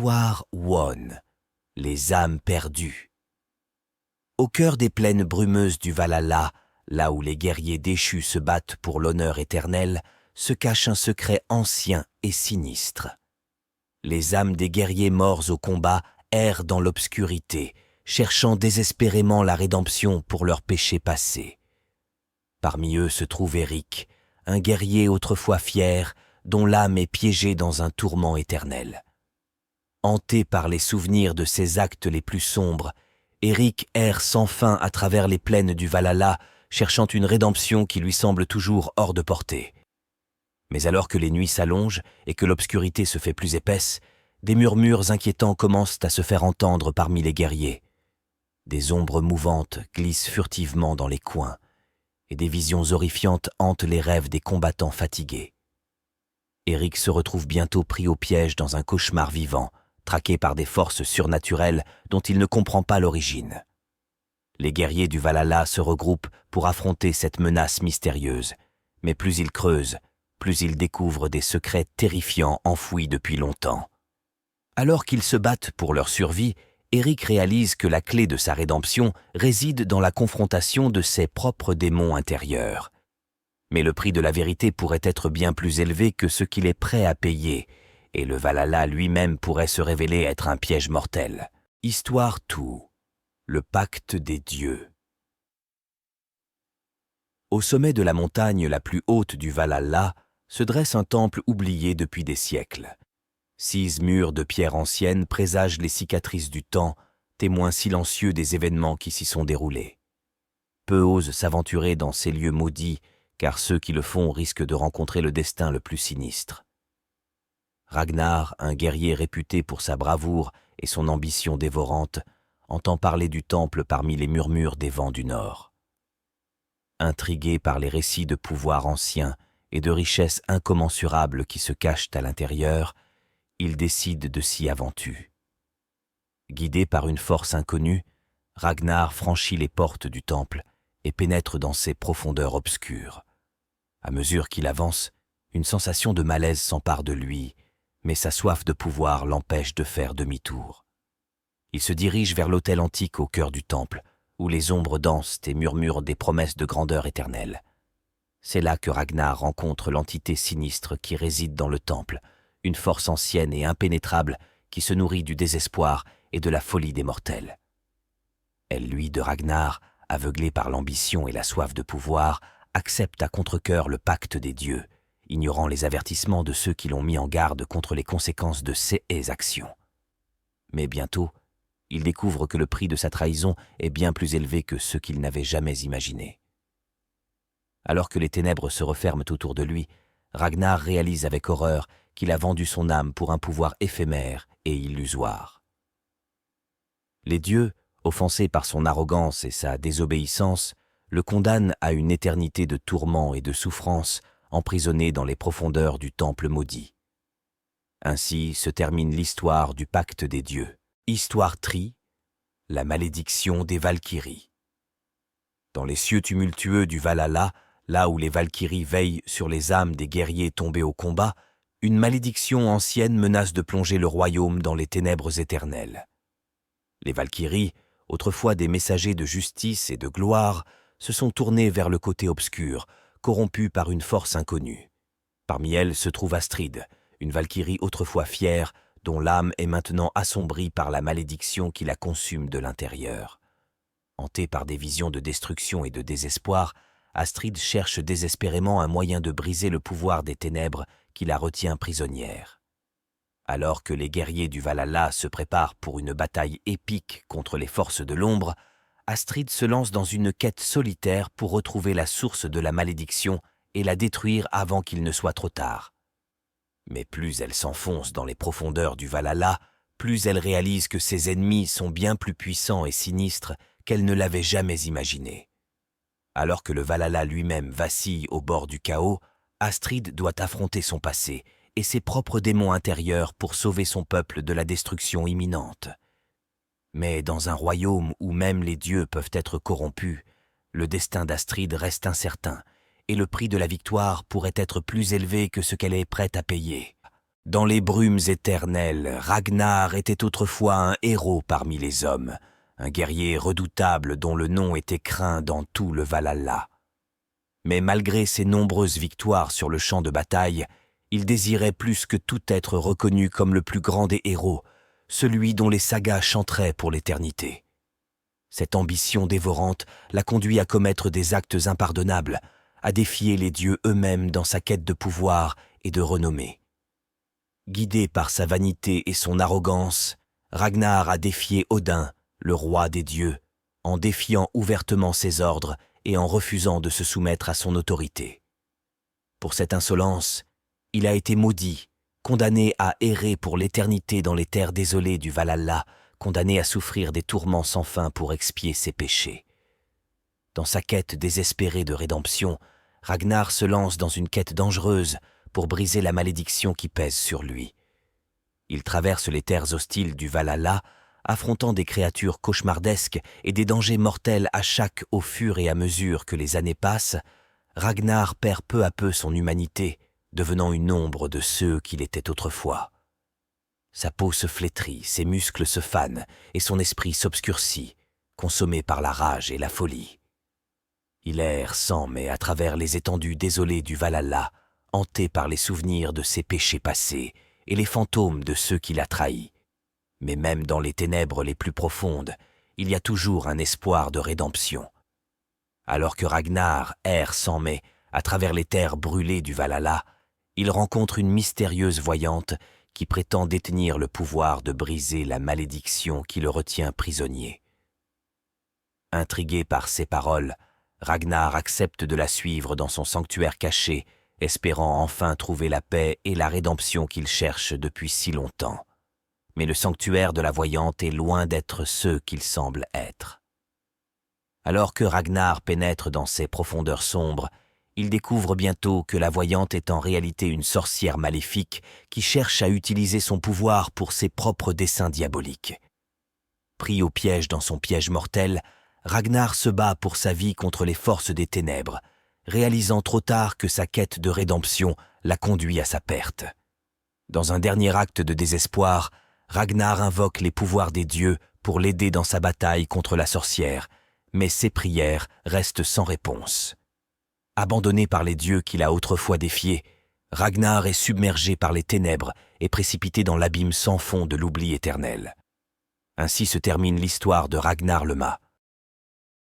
Histoire Won, les âmes perdues. Au cœur des plaines brumeuses du Valhalla, là où les guerriers déchus se battent pour l'honneur éternel, se cache un secret ancien et sinistre. Les âmes des guerriers morts au combat errent dans l'obscurité, cherchant désespérément la rédemption pour leurs péchés passés. Parmi eux se trouve Eric, un guerrier autrefois fier, dont l'âme est piégée dans un tourment éternel. Hanté par les souvenirs de ses actes les plus sombres, Eric erre sans fin à travers les plaines du Valhalla, cherchant une rédemption qui lui semble toujours hors de portée. Mais alors que les nuits s'allongent et que l'obscurité se fait plus épaisse, des murmures inquiétants commencent à se faire entendre parmi les guerriers. Des ombres mouvantes glissent furtivement dans les coins, et des visions horrifiantes hantent les rêves des combattants fatigués. Eric se retrouve bientôt pris au piège dans un cauchemar vivant, traqué par des forces surnaturelles dont il ne comprend pas l'origine. Les guerriers du Valhalla se regroupent pour affronter cette menace mystérieuse, mais plus ils creusent, plus ils découvrent des secrets terrifiants enfouis depuis longtemps. Alors qu'ils se battent pour leur survie, Eric réalise que la clé de sa rédemption réside dans la confrontation de ses propres démons intérieurs. Mais le prix de la vérité pourrait être bien plus élevé que ce qu'il est prêt à payer, et le Valhalla lui-même pourrait se révéler être un piège mortel. Histoire 2. Le pacte des dieux. Au sommet de la montagne la plus haute du Valhalla se dresse un temple oublié depuis des siècles. 6 murs de pierre ancienne présagent les cicatrices du temps, témoins silencieux des événements qui s'y sont déroulés. Peu osent s'aventurer dans ces lieux maudits, car ceux qui le font risquent de rencontrer le destin le plus sinistre. Ragnar, un guerrier réputé pour sa bravoure et son ambition dévorante, entend parler du temple parmi les murmures des vents du Nord. Intrigué par les récits de pouvoirs anciens et de richesses incommensurables qui se cachent à l'intérieur, il décide de s'y aventurer. Guidé par une force inconnue, Ragnar franchit les portes du temple et pénètre dans ses profondeurs obscures. À mesure qu'il avance, une sensation de malaise s'empare de lui, mais sa soif de pouvoir l'empêche de faire demi-tour. Il se dirige vers l'autel antique au cœur du temple, où les ombres dansent et murmurent des promesses de grandeur éternelle. C'est là que Ragnar rencontre l'entité sinistre qui réside dans le temple, une force ancienne et impénétrable qui se nourrit du désespoir et de la folie des mortels. Elle, lui, de Ragnar, aveuglé par l'ambition et la soif de pouvoir, accepte à contre-cœur le pacte des dieux, ignorant les avertissements de ceux qui l'ont mis en garde contre les conséquences de ses actions. Mais bientôt, il découvre que le prix de sa trahison est bien plus élevé que ce qu'il n'avait jamais imaginé. Alors que les ténèbres se referment autour de lui, Ragnar réalise avec horreur qu'il a vendu son âme pour un pouvoir éphémère et illusoire. Les dieux, offensés par son arrogance et sa désobéissance, le condamnent à une éternité de tourments et de souffrances, emprisonné dans les profondeurs du temple maudit. Ainsi se termine l'histoire du pacte des dieux. Histoire 3, la malédiction des Valkyries. Dans les cieux tumultueux du Valhalla, là où les Valkyries veillent sur les âmes des guerriers tombés au combat, une malédiction ancienne menace de plonger le royaume dans les ténèbres éternelles. Les Valkyries, autrefois des messagers de justice et de gloire, se sont tournées vers le côté obscur, corrompues par une force inconnue. Parmi elles se trouve Astrid, une Valkyrie autrefois fière, dont l'âme est maintenant assombrie par la malédiction qui la consume de l'intérieur. Hantée par des visions de destruction et de désespoir, Astrid cherche désespérément un moyen de briser le pouvoir des ténèbres qui la retient prisonnière. Alors que les guerriers du Valhalla se préparent pour une bataille épique contre les forces de l'ombre, Astrid se lance dans une quête solitaire pour retrouver la source de la malédiction et la détruire avant qu'il ne soit trop tard. Mais plus elle s'enfonce dans les profondeurs du Valhalla, plus elle réalise que ses ennemis sont bien plus puissants et sinistres qu'elle ne l'avait jamais imaginé. Alors que le Valhalla lui-même vacille au bord du chaos, Astrid doit affronter son passé et ses propres démons intérieurs pour sauver son peuple de la destruction imminente. Mais dans un royaume où même les dieux peuvent être corrompus, le destin d'Astrid reste incertain et le prix de la victoire pourrait être plus élevé que ce qu'elle est prête à payer. Dans les brumes éternelles, Ragnar était autrefois un héros parmi les hommes, un guerrier redoutable dont le nom était craint dans tout le Valhalla. Mais malgré ses nombreuses victoires sur le champ de bataille, il désirait plus que tout être reconnu comme le plus grand des héros, celui dont les sagas chanteraient pour l'éternité. Cette ambition dévorante l'a conduit à commettre des actes impardonnables, à défier les dieux eux-mêmes dans sa quête de pouvoir et de renommée. Guidé par sa vanité et son arrogance, Ragnar a défié Odin, le roi des dieux, en défiant ouvertement ses ordres et en refusant de se soumettre à son autorité. Pour cette insolence, il a été maudit, condamné à errer pour l'éternité dans les terres désolées du Valhalla, condamné à souffrir des tourments sans fin pour expier ses péchés. Dans sa quête désespérée de rédemption, Ragnar se lance dans une quête dangereuse pour briser la malédiction qui pèse sur lui. Il traverse les terres hostiles du Valhalla, affrontant des créatures cauchemardesques et des dangers mortels à chaque au fur et à mesure que les années passent. Ragnar perd peu à peu son humanité, devenant une ombre de ceux qu'il était autrefois. Sa peau se flétrit, ses muscles se fanent et son esprit s'obscurcit, consommé par la rage et la folie. Il erre sans mais à travers les étendues désolées du Valhalla, hanté par les souvenirs de ses péchés passés et les fantômes de ceux qu'il a trahis. Mais même dans les ténèbres les plus profondes, il y a toujours un espoir de rédemption. Alors que Ragnar erre sans mais à travers les terres brûlées du Valhalla, il rencontre une mystérieuse voyante qui prétend détenir le pouvoir de briser la malédiction qui le retient prisonnier. Intrigué par ces paroles, Ragnar accepte de la suivre dans son sanctuaire caché, espérant enfin trouver la paix et la rédemption qu'il cherche depuis si longtemps. Mais le sanctuaire de la voyante est loin d'être ce qu'il semble être. Alors que Ragnar pénètre dans ces profondeurs sombres, il découvre bientôt que la voyante est en réalité une sorcière maléfique qui cherche à utiliser son pouvoir pour ses propres desseins diaboliques. Pris au piège dans son piège mortel, Ragnar se bat pour sa vie contre les forces des ténèbres, réalisant trop tard que sa quête de rédemption l'a conduit à sa perte. Dans un dernier acte de désespoir, Ragnar invoque les pouvoirs des dieux pour l'aider dans sa bataille contre la sorcière, mais ses prières restent sans réponse. Abandonné par les dieux qu'il a autrefois défiés, Ragnar est submergé par les ténèbres et précipité dans l'abîme sans fond de l'oubli éternel. Ainsi se termine l'histoire de Ragnar le Mat.